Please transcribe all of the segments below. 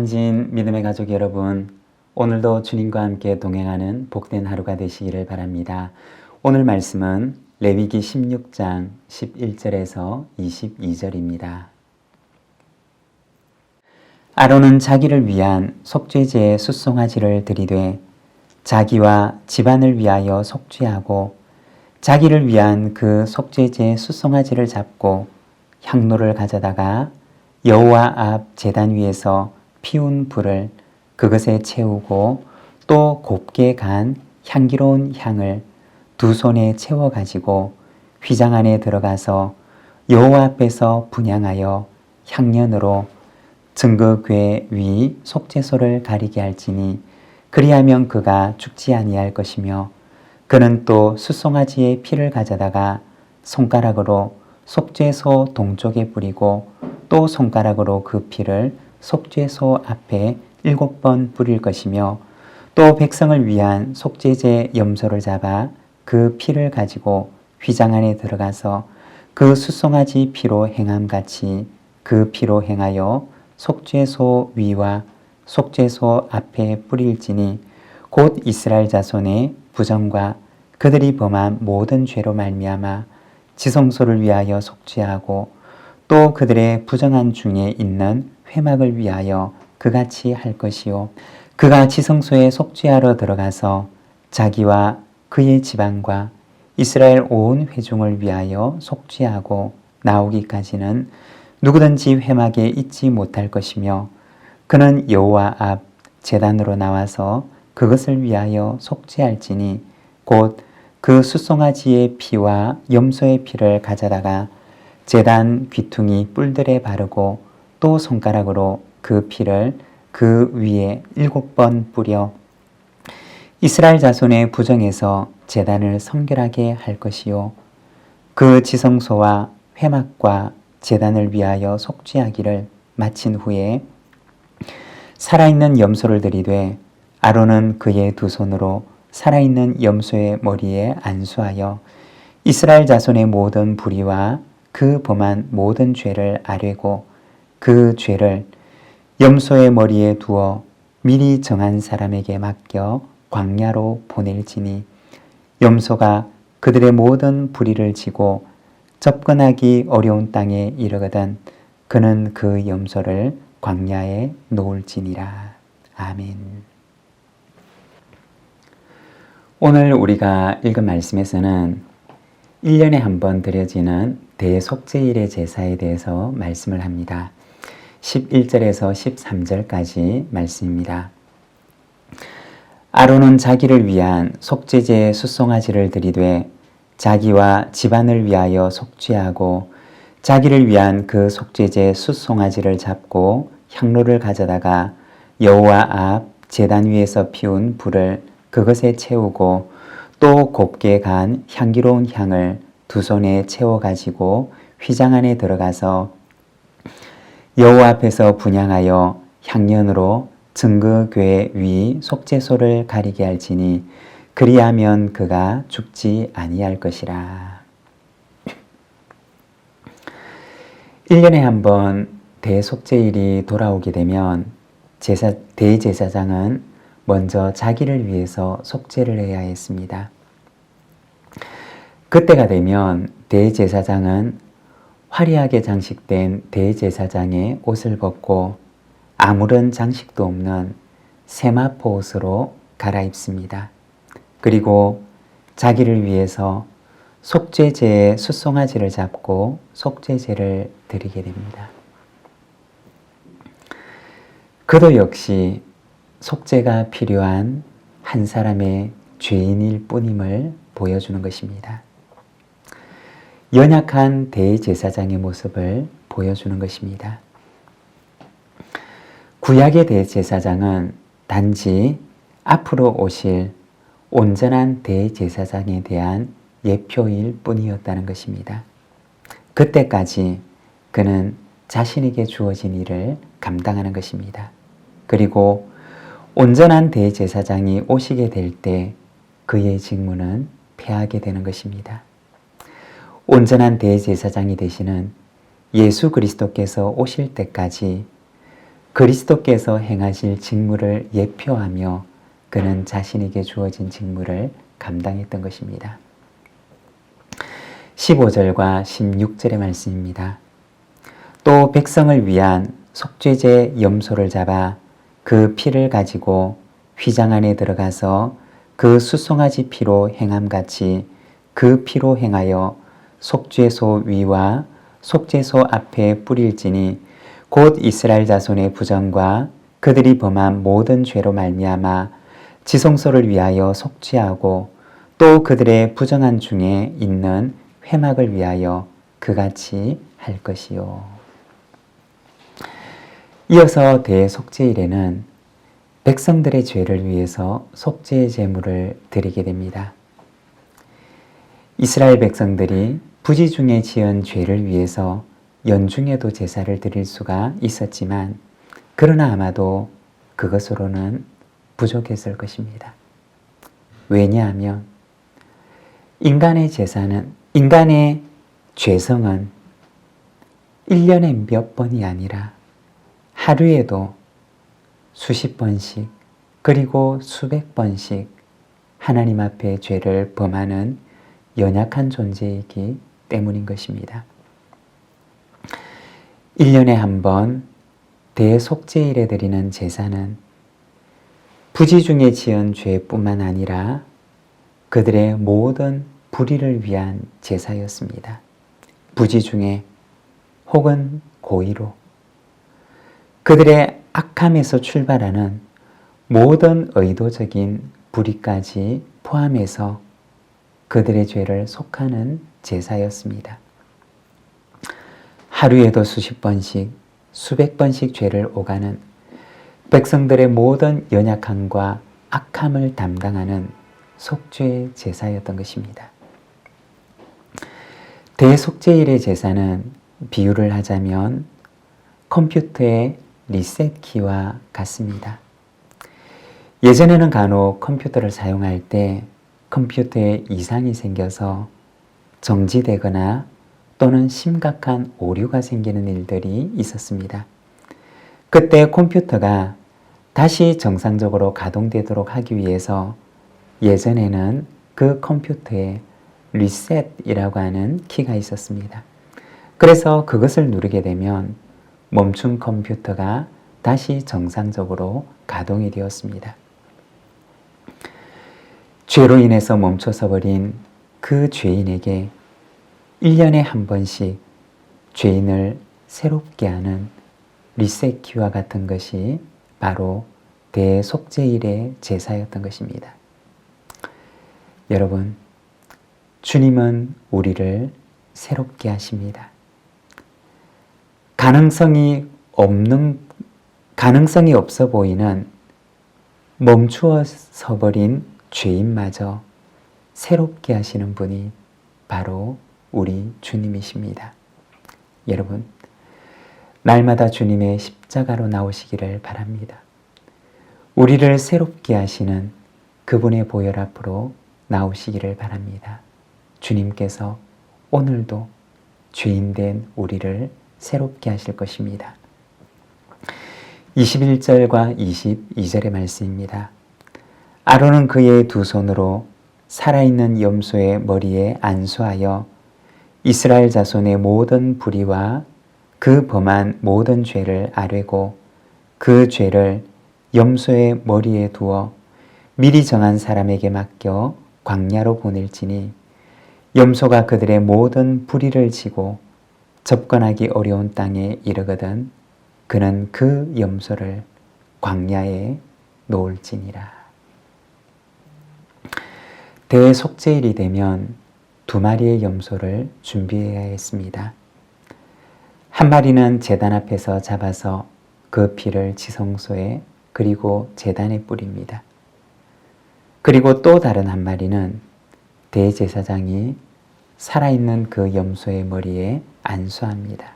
사랑하는 믿음의 가족 여러분, 오늘도 주님과 함께 동행하는 복된 하루가 되시기를 바랍니다. 오늘 말씀은 레위기 16장 11절에서 22절입니다. 아론은 자기를 위한 속죄제의 숫송아지를 드리되 자기와 집안을 위하여 속죄하고 자기를 위한 그 속죄제의 숫송아지를 잡고 향로를 가져다가 여호와 앞 제단 위에서 피운 불을 그것에 채우고 또 곱게 간 향기로운 향을 두 손에 채워 가지고 휘장 안에 들어가서 여호와 앞에서 분향하여 향년으로 증거궤 위 속죄소를 가리게 할지니 그리하면 그가 죽지 아니할 것이며 그는 또 숫송아지의 피를 가져다가 손가락으로 속죄소 동쪽에 뿌리고 또 손가락으로 그 피를 속죄소 앞에 7번 뿌릴 것이며 또 백성을 위한 속죄제 염소를 잡아 그 피를 가지고 휘장 안에 들어가서 그 숫송아지 피로 행함같이 그 피로 행하여 속죄소 위와 속죄소 앞에 뿌릴지니 곧 이스라엘 자손의 부정과 그들이 범한 모든 죄로 말미암아 지성소를 위하여 속죄하고 또 그들의 부정한 중에 있는 회막을 위하여 그같이 할 것이요 그가 지성소에 속죄하러 들어가서 자기와 그의 집안과 이스라엘 온 회중을 위하여 속죄하고 나오기까지는 누구든지 회막에 있지 못할 것이며 그는 여호와 앞 제단으로 나와서 그것을 위하여 속죄할지니 곧 그 숫송아지의 피와 염소의 피를 가져다가 제단 귀퉁이 뿔들에 바르고 또 손가락으로 그 피를 그 위에 7번 뿌려 이스라엘 자손의 부정에서 제단을 성결하게 할 것이요 그 지성소와 회막과 제단을 위하여 속죄하기를 마친 후에 살아있는 염소를 드리되 아론은 그의 두 손으로 살아있는 염소의 머리에 안수하여 이스라엘 자손의 모든 불의와 그 범한 모든 죄를 아뢰고 그 죄를 염소의 머리에 두어 미리 정한 사람에게 맡겨 광야로 보낼지니 염소가 그들의 모든 불의를 지고 접근하기 어려운 땅에 이르거든 그는 그 염소를 광야에 놓을지니라. 아멘. 오늘 우리가 읽은 말씀에서는 1년에 한 번 드려지는 대속죄일의 제사에 대해서 말씀을 합니다. 11절에서 13절까지 말씀입니다. 아론은 자기를 위한 속죄제의 숫송아지를 드리되 자기와 집안을 위하여 속죄하고 자기를 위한 그 속죄제 숫송아지를 잡고 향로를 가져다가 여호와 앞 제단 위에서 피운 불을 그것에 채우고 또 곱게 간 향기로운 향을 두 손에 채워 가지고 휘장 안에 들어가서 여호와 앞에서 분향하여 향년으로 증거궤 위 속죄소를 가리게 할지니 그리하면 그가 죽지 아니할 것이라. 1년에 한 번 대속죄일이 돌아오게 되면 대제사장은 먼저 자기를 위해서 속죄를 해야 했습니다. 그때가 되면 대제사장은 화려하게 장식된 대제사장의 옷을 벗고 아무런 장식도 없는 세마포 옷으로 갈아입습니다. 그리고 자기를 위해서 속죄제의 숫송아지를 잡고 속죄제를 드리게 됩니다. 그도 역시 속죄가 필요한 한 사람의 죄인일 뿐임을 보여주는 것입니다. 연약한 대제사장의 모습을 보여주는 것입니다. 구약의 대제사장은 단지 앞으로 오실 온전한 대제사장에 대한 예표일 뿐이었다는 것입니다. 그때까지 그는 자신에게 주어진 일을 감당하는 것입니다. 그리고 온전한 대제사장이 오시게 될 때 그의 직무는 패하게 되는 것입니다. 온전한 대제사장이 되시는 예수 그리스도께서 오실 때까지 그리스도께서 행하실 직무를 예표하며 그는 자신에게 주어진 직무를 감당했던 것입니다. 15절과 16절의 말씀입니다. 또 백성을 위한 속죄제 염소를 잡아 그 피를 가지고 휘장 안에 들어가서 그 수송아지 피로 행함같이 그 피로 행하여 속죄소 위와 속죄소 앞에 뿌릴지니 곧 이스라엘 자손의 부정과 그들이 범한 모든 죄로 말미암아 지성소를 위하여 속죄하고 또 그들의 부정한 중에 있는 회막을 위하여 그같이 할 것이요. 이어서 대속죄일에는 백성들의 죄를 위해서 속죄 제물을 드리게 됩니다. 이스라엘 백성들이 부지 중에 지은 죄를 위해서 연중에도 제사를 드릴 수가 있었지만 그러나 아마도 그것으로는 부족했을 것입니다. 왜냐하면 인간의 죄성은 1년에 몇 번이 아니라 하루에도 수십 번씩 그리고 수백 번씩 하나님 앞에 죄를 범하는 연약한 존재이기 때문인 것입니다. 1년에 한 번 대속죄일에 드리는 제사는 부지 중에 지은 죄뿐만 아니라 그들의 모든 불의를 위한 제사였습니다. 부지 중에 혹은 고의로 그들의 악함에서 출발하는 모든 의도적인 불의까지 포함해서 그들의 죄를 속하는 제사였습니다. 하루에도 수십 번씩, 수백 번씩 죄를 오가는 백성들의 모든 연약함과 악함을 담당하는 속죄 제사였던 것입니다. 대속죄일의 제사는 비유를 하자면 컴퓨터의 리셋키와 같습니다. 예전에는 간혹 컴퓨터를 사용할 때 컴퓨터에 이상이 생겨서 정지되거나 또는 심각한 오류가 생기는 일들이 있었습니다. 그때 컴퓨터가 다시 정상적으로 가동되도록 하기 위해서 예전에는 그 컴퓨터에 리셋이라고 하는 키가 있었습니다. 그래서 그것을 누르게 되면 멈춘 컴퓨터가 다시 정상적으로 가동이 되었습니다. 죄로 인해서 멈춰서 버린 그 죄인에게 1년에 한 번씩 죄인을 새롭게 하는 리셋키와 같은 것이 바로 대속죄일의 제사였던 것입니다. 여러분, 주님은 우리를 새롭게 하십니다. 가능성이 없어 보이는 멈추어서 버린 죄인마저 새롭게 하시는 분이 바로 우리 주님이십니다. 여러분, 날마다 주님의 십자가로 나오시기를 바랍니다. 우리를 새롭게 하시는 그분의 보혈 앞으로 나오시기를 바랍니다. 주님께서 오늘도 죄인된 우리를 새롭게 하실 것입니다. 21절과 22절의 말씀입니다. 아론은 그의 두 손으로 살아있는 염소의 머리에 안수하여 이스라엘 자손의 모든 불의와 그 범한 모든 죄를 아뢰고 그 죄를 염소의 머리에 두어 미리 정한 사람에게 맡겨 광야로 보낼지니 염소가 그들의 모든 불의를 지고 접근하기 어려운 땅에 이르거든 그는 그 염소를 광야에 놓을지니라. 대속죄일이 되면 2마리의 염소를 준비해야 했습니다. 한 마리는 제단 앞에서 잡아서 그 피를 지성소에 그리고 제단에 뿌립니다. 그리고 또 다른 한 마리는 대제사장이 살아있는 그 염소의 머리에 안수합니다.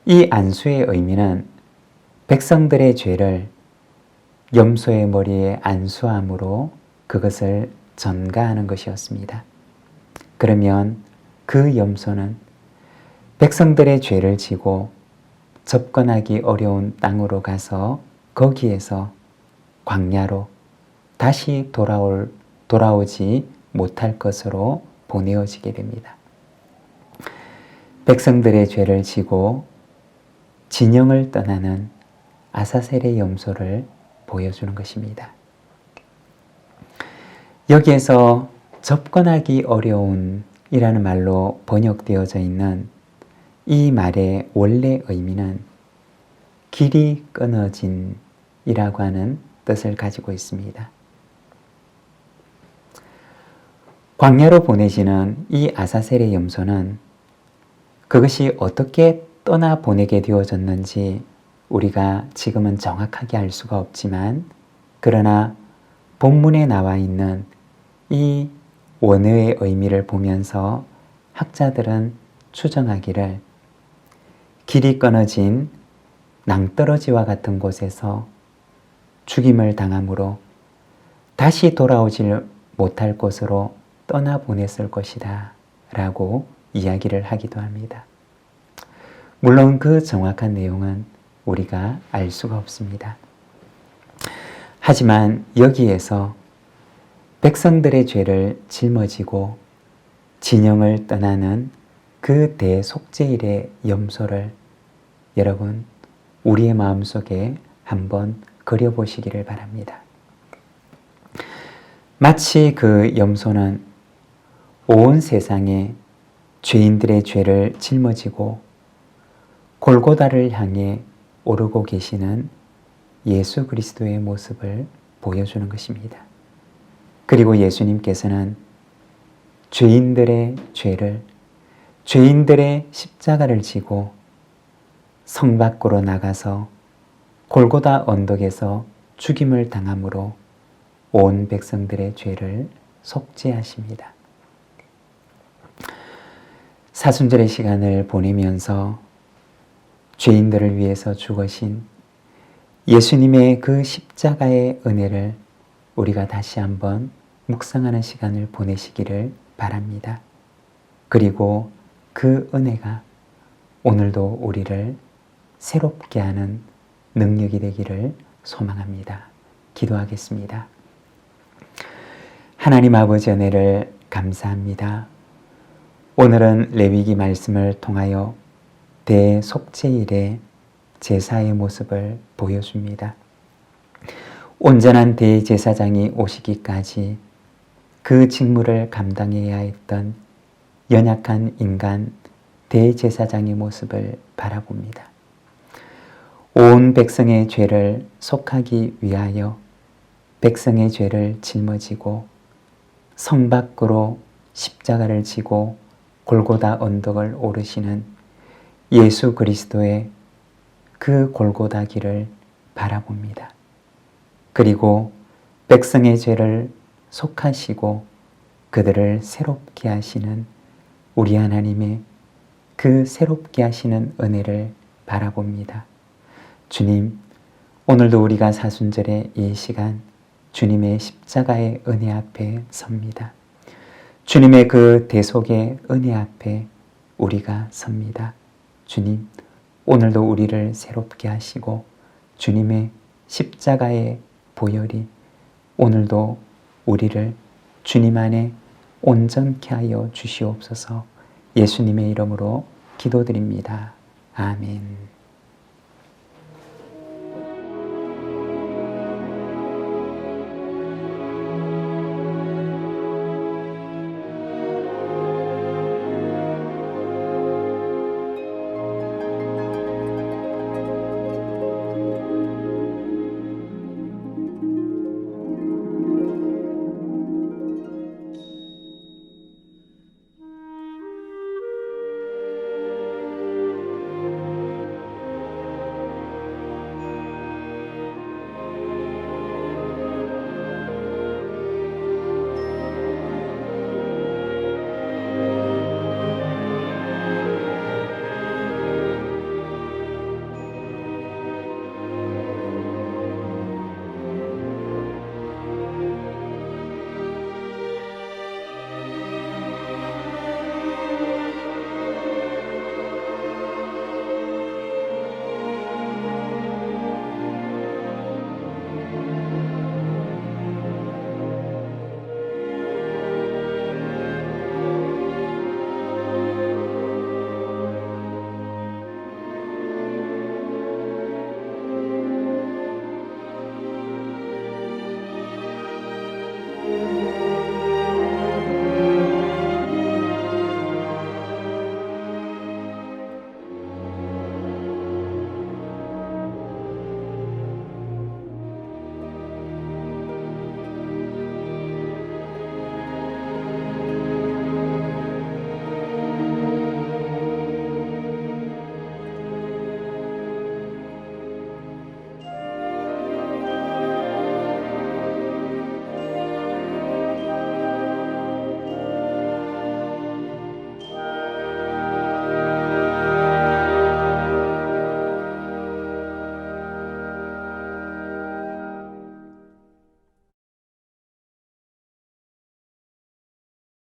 이 안수의 의미는 백성들의 죄를 염소의 머리에 안수함으로 그것을 전가하는 것이었습니다. 그러면 그 염소는 백성들의 죄를 지고 접근하기 어려운 땅으로 가서 거기에서 광야로 다시 돌아오지 못할 것으로 보내어지게 됩니다. 백성들의 죄를 지고 진영을 떠나는 아사셀의 염소를 보여주는 것입니다. 여기에서 접근하기 어려운 이라는 말로 번역되어져 있는 이 말의 원래 의미는 길이 끊어진 이라고 하는 뜻을 가지고 있습니다. 광야로 보내지는 이 아사셀의 염소는 그것이 어떻게 떠나보내게 되어졌는지 우리가 지금은 정확하게 알 수가 없지만, 그러나 본문에 나와 있는 이 원어의 의미를 보면서 학자들은 추정하기를 길이 끊어진 낭떠러지와 같은 곳에서 죽임을 당함으로 다시 돌아오질 못할 곳으로 떠나보냈을 것이다 라고 이야기를 하기도 합니다. 물론 그 정확한 내용은 우리가 알 수가 없습니다. 하지만 여기에서 백성들의 죄를 짊어지고 진영을 떠나는 그 대속죄일의 염소를 여러분 우리의 마음속에 한번 그려보시기를 바랍니다. 마치 그 염소는 온 세상에 죄인들의 죄를 짊어지고 골고다를 향해 오르고 계시는 예수 그리스도의 모습을 보여주는 것입니다. 그리고 예수님께서는 죄인들의 죄를, 죄인들의 십자가를 지고 성 밖으로 나가서 골고다 언덕에서 죽임을 당함으로 온 백성들의 죄를 속죄하십니다. 사순절의 시간을 보내면서 죄인들을 위해서 죽으신 예수님의 그 십자가의 은혜를 우리가 다시 한번 묵상하는 시간을 보내시기를 바랍니다. 그리고 그 은혜가 오늘도 우리를 새롭게 하는 능력이 되기를 소망합니다. 기도하겠습니다. 하나님 아버지 은혜를 감사합니다. 오늘은 레위기 말씀을 통하여 대속죄일의 제사의 모습을 보여줍니다. 온전한 대제사장이 오시기까지 그 직무를 감당해야 했던 연약한 인간 대제사장의 모습을 바라봅니다. 온 백성의 죄를 속하기 위하여 백성의 죄를 짊어지고 성 밖으로 십자가를 지고 골고다 언덕을 오르시는 예수 그리스도의 그 골고다 길을 바라봅니다. 그리고 백성의 죄를 속하시고 그들을 새롭게 하시는 우리 하나님의 그 새롭게 하시는 은혜를 바라봅니다. 주님, 오늘도 우리가 사순절의 이 시간 주님의 십자가의 은혜 앞에 섭니다. 주님의 그 대속의 은혜 앞에 우리가 섭니다. 주님, 오늘도 우리를 새롭게 하시고 주님의 십자가의 보혈이 오늘도 우리를 주님 안에 온전케 하여 주시옵소서. 예수님의 이름으로 기도드립니다. 아멘.